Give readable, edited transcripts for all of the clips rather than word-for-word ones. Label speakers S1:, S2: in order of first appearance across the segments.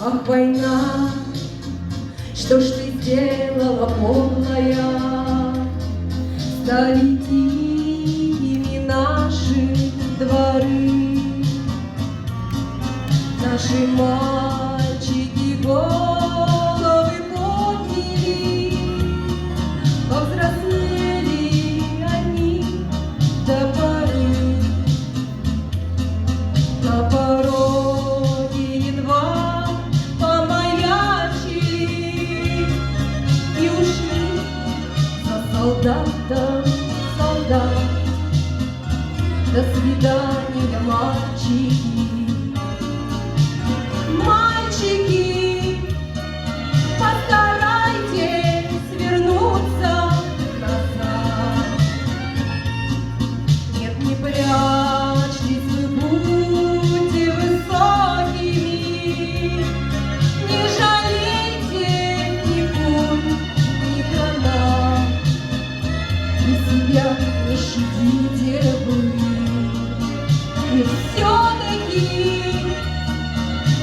S1: Ах, война, что ж ты сделала, подлая? Стали тихими наши дворы, наши мальчики головы подняли, повзрослели они до поры. На пороге едва помаячили и ушли за солдатом, солдат. До свидания, мальчики. Мальчики, постарайтесь вернуться назад. Нет, не прячьтесь вы, будьте высокими, не жалейте ни пуль, ни гранат, и себя не щадите вы. И все-таки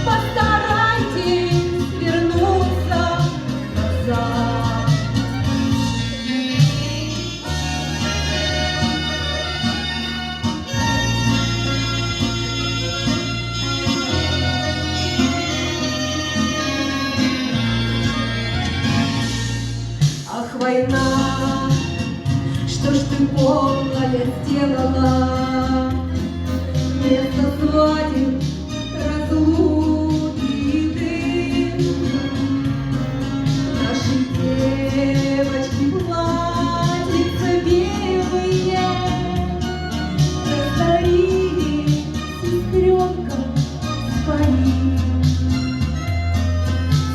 S1: постарайтесь вернуться назад. Ах, война, что ж ты подлая сделала? Вместо свадеб разлуки и дым. Наши девочки платьица белые раздарили сестренкам своим.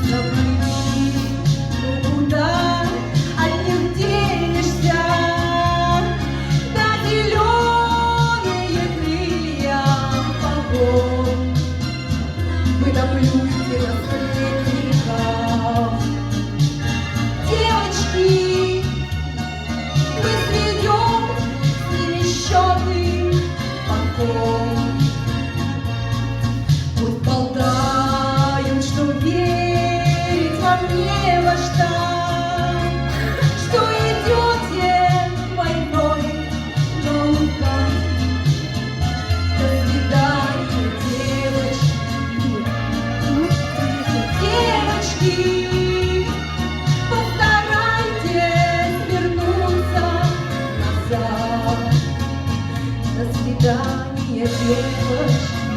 S1: Забыли, ну куда от них денешься? Да зеленые крылья погон. Вы наплюйте наследников. Девочки, мы сведем с ними счеты потом. Пусть болтают, что верить вам не во что, что идете войной на луках. До свидания, девочки. Девочки, постарайтесь вернуться назад. До свидания, девочки.